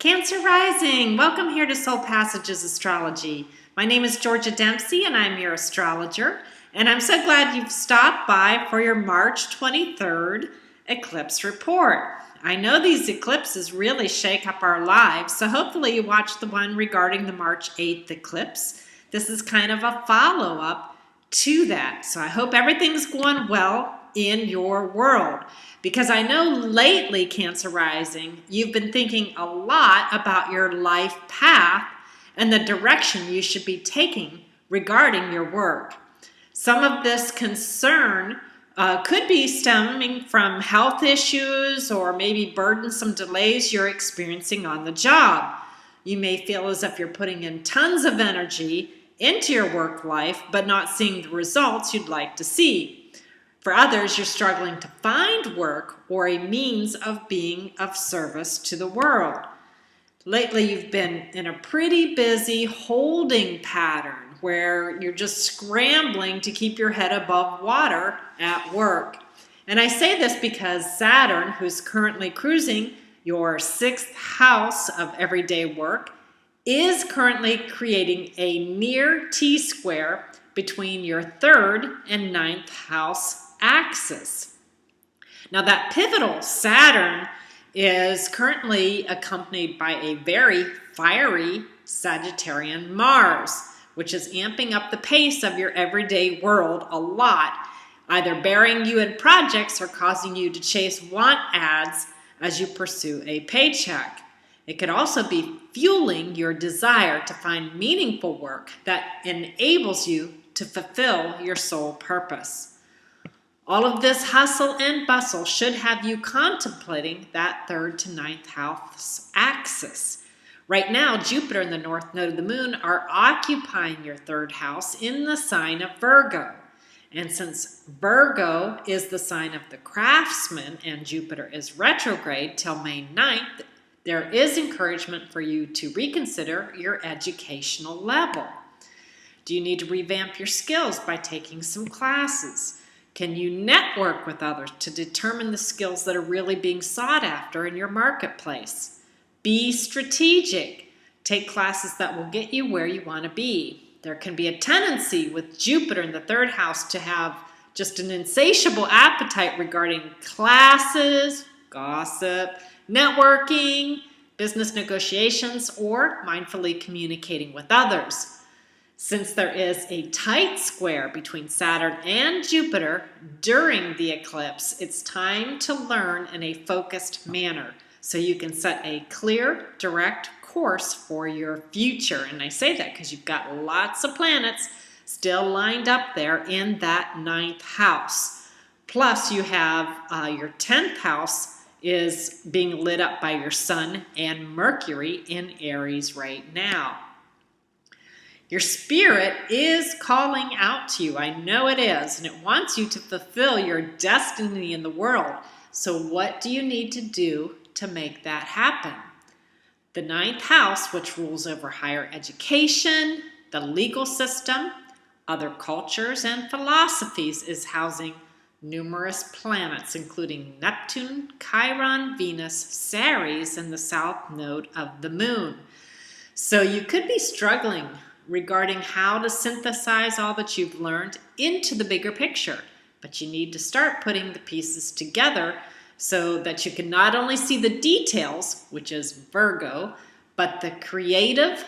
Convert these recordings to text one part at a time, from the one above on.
Cancer Rising, welcome here to Soul Passages Astrology. My name is Georgia Dempsey and I'm your astrologer, and I'm so glad you've stopped by for your March 23rd eclipse report. I know these eclipses really shake up our lives, so hopefully you watched the one regarding the March 8th eclipse. This is kind of a follow-up to that, so I hope everything's going well in your world. Because I know lately, Cancer Rising, you've been thinking a lot about your life path and the direction you should be taking regarding your work. Some of this concern could be stemming from health issues or maybe burdensome delays you're experiencing on the job. You may feel as if you're putting in tons of energy into your work life, but not seeing the results you'd like to see. For others, you're struggling to find work or a means of being of service to the world. Lately, you've been in a pretty busy holding pattern where you're just scrambling to keep your head above water at work. And I say this because Saturn, who's currently cruising your 6th house of everyday work, is currently creating a near T-square between your 3rd and 9th house axis. Now that pivotal Saturn is currently accompanied by a very fiery Sagittarian Mars, which is amping up the pace of your everyday world a lot, either burying you in projects or causing you to chase want ads as you pursue a paycheck. It could also be fueling your desire to find meaningful work that enables you to fulfill your soul purpose. All of this hustle and bustle should have you contemplating that 3rd to 9th house axis. Right now, Jupiter and the North Node of the Moon are occupying your 3rd house in the sign of Virgo. And since Virgo is the sign of the craftsman and Jupiter is retrograde till May 9th, there is encouragement for you to reconsider your educational level. Do you need to revamp your skills by taking some classes? Can you network with others to determine the skills that are really being sought after in your marketplace? Be strategic. Take classes that will get you where you want to be. There can be a tendency with Jupiter in the 3rd house to have just an insatiable appetite regarding classes, gossip, networking, business negotiations, or mindfully communicating with others. Since there is a tight square between Saturn and Jupiter during the eclipse, it's time to learn in a focused manner so you can set a clear, direct course for your future. And I say that because you've got lots of planets still lined up there in that 9th house. Plus, you have your 10th house is being lit up by your Sun and Mercury in Aries right now. Your spirit is calling out to you. I know it is, and it wants you to fulfill your destiny in the world. So what do you need to do to make that happen? The 9th house, which rules over higher education, the legal system, other cultures, and philosophies, is housing numerous planets, including Neptune, Chiron, Venus, Ceres, and the south node of the moon. So you could be struggling regarding how to synthesize all that you've learned into the bigger picture. But you need to start putting the pieces together so that you can not only see the details, which is Virgo, but the creative,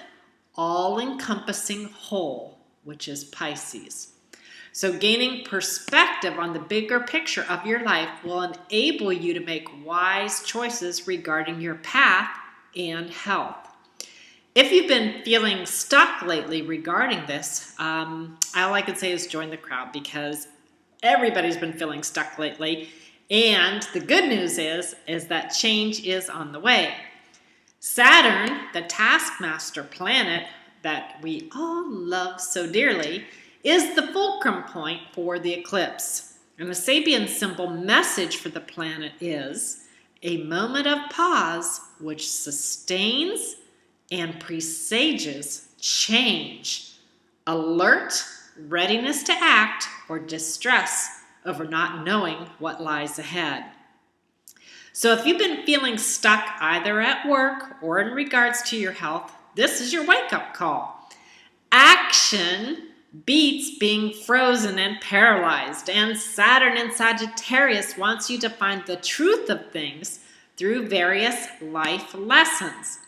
all-encompassing whole, which is Pisces. So gaining perspective on the bigger picture of your life will enable you to make wise choices regarding your path and health. If you've been feeling stuck lately regarding this, all I can say is join the crowd because everybody's been feeling stuck lately. And the good news is that change is on the way. Saturn, the taskmaster planet that we all love so dearly, is the fulcrum point for the eclipse. And the Sabian symbol message for the planet is a moment of pause which sustains and presages change, alert, readiness to act, or distress over not knowing what lies ahead. So if you've been feeling stuck either at work or in regards to your health, this is your wake-up call. Action beats being frozen and paralyzed, and Saturn in Sagittarius wants you to find the truth of things through various life lessons.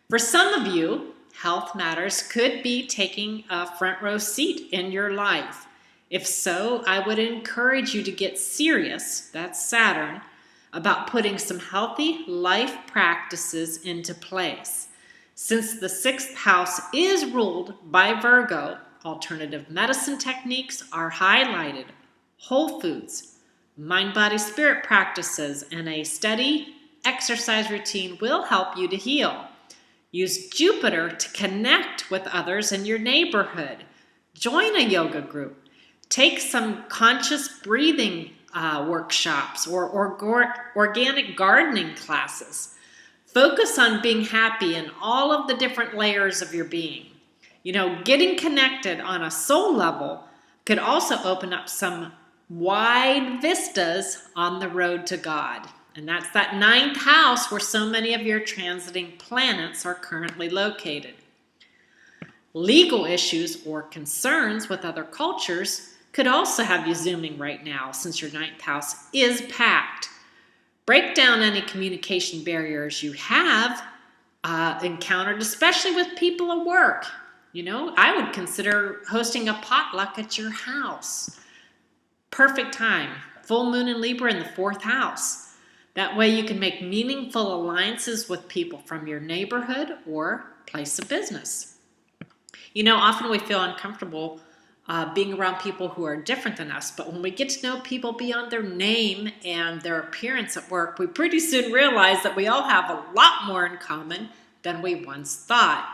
For some of you, health matters could be taking a front row seat in your life. If so, I would encourage you to get serious, that's Saturn, about putting some healthy life practices into place. Since the 6th house is ruled by Virgo, alternative medicine techniques are highlighted. Whole foods, mind, body, spirit practices, and a steady exercise routine will help you to heal. Use Jupiter to connect with others in your neighborhood. Join a yoga group. Take some conscious breathing workshops or organic gardening classes. Focus on being happy in all of the different layers of your being. Getting connected on a soul level could also open up some wide vistas on the road to God. And that's that 9th house where so many of your transiting planets are currently located. Legal issues or concerns with other cultures could also have you zooming right now since your 9th house is packed. Break down any communication barriers you have encountered, especially with people at work. I would consider hosting a potluck at your house. Perfect time. Full moon in Libra in the 4th house. That way you can make meaningful alliances with people from your neighborhood or place of business. Often we feel uncomfortable being around people who are different than us, but when we get to know people beyond their name and their appearance at work, we pretty soon realize that we all have a lot more in common than we once thought.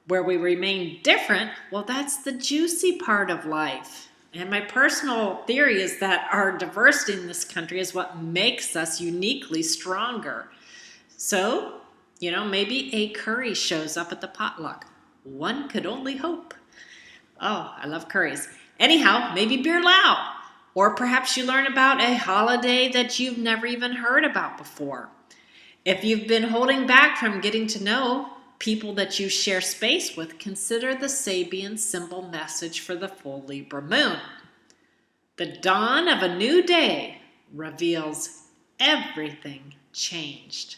Where we remain different, well, that's the juicy part of life. And my personal theory is that our diversity in this country is what makes us uniquely stronger. So, maybe a curry shows up at the potluck. One could only hope. Oh, I love curries. Anyhow, maybe beer lao. Or perhaps you learn about a holiday that you've never even heard about before. If you've been holding back from getting to know people that you share space with, consider the Sabian symbol message for the full Libra moon. The dawn of a new day reveals everything changed.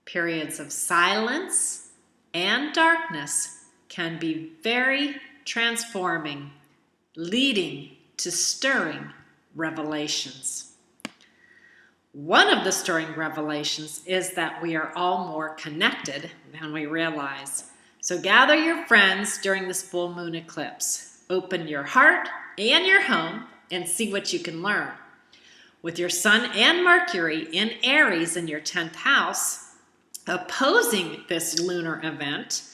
Periods of silence and darkness can be very transforming, leading to stirring revelations. One of the stirring revelations is that we are all more connected than we realize. So gather your friends during this full moon eclipse. Open your heart and your home and see what you can learn. With your Sun and Mercury in Aries in your 10th house, opposing this lunar event,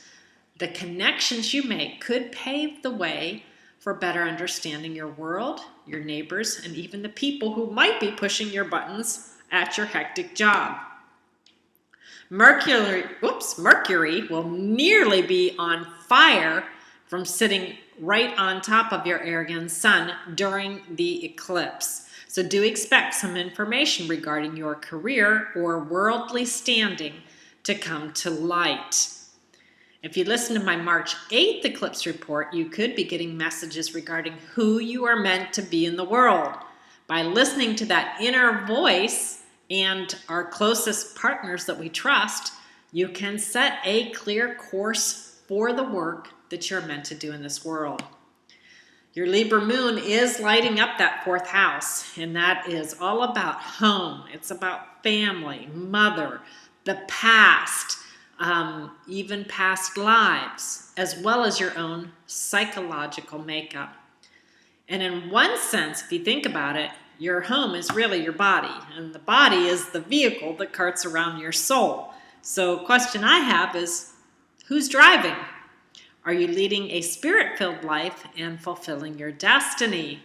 the connections you make could pave the way for better understanding your world, your neighbors, and even the people who might be pushing your buttons at your hectic job. Mercury will nearly be on fire from sitting right on top of your arrogant Sun during the eclipse. So do expect some information regarding your career or worldly standing to come to light. If you listen to my March 8th eclipse report, you could be getting messages regarding who you are meant to be in the world. By listening to that inner voice and our closest partners that we trust, you can set a clear course for the work that you're meant to do in this world. Your Libra moon is lighting up that 4th house, and that is all about home. It's about family, mother, the past, even past lives, as well as your own psychological makeup. And in one sense, if you think about it, your home is really your body, and the body is the vehicle that carts around your soul. So the question I have is, who's driving? Are you leading a spirit-filled life and fulfilling your destiny?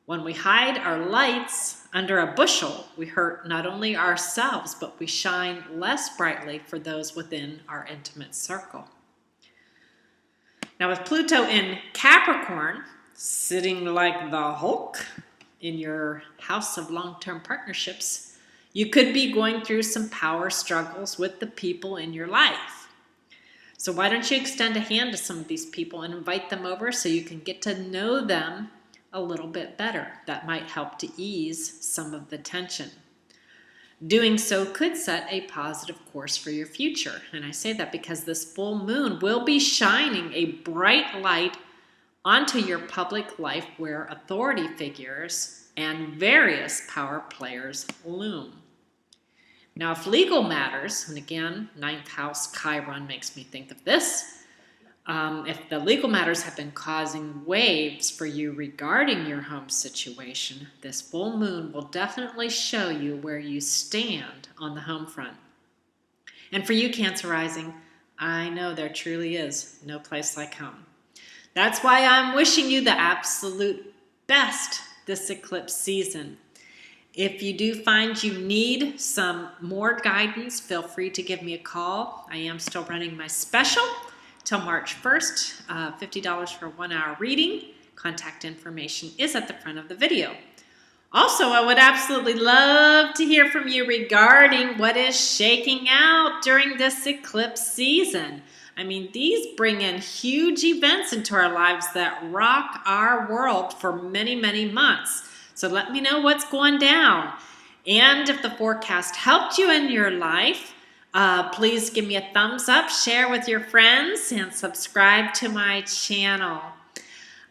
When we hide our lights under a bushel, we hurt not only ourselves, but we shine less brightly for those within our intimate circle. Now with Pluto in Capricorn, sitting like the Hulk in your house of long-term partnerships, You could be going through some power struggles with the people in your life. So why don't you extend a hand to some of these people and invite them over so you can get to know them a little bit better. That might help to ease some of the tension. Doing so could set a positive course for your future. And I say that because this full moon will be shining a bright light onto your public life where authority figures and various power players loom. Now, if legal matters, and again, 9th house Chiron makes me think of this, if the legal matters have been causing waves for you regarding your home situation, this full moon will definitely show you where you stand on the home front. And for you, Cancer rising, I know there truly is no place like home. That's why I'm wishing you the absolute best this eclipse season. If you do find you need some more guidance, feel free to give me a call. I am still running my special till March 1st, $50 for a 1-hour reading. Contact information is at the front of the video. Also, I would absolutely love to hear from you regarding what is shaking out during this eclipse season. I mean, these bring in huge events into our lives that rock our world for many, many months. So let me know what's going down. And if the forecast helped you in your life, please give me a thumbs up, share with your friends, and subscribe to my channel.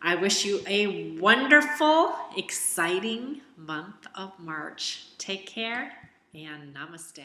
I wish you a wonderful, exciting month of March. Take care and namaste.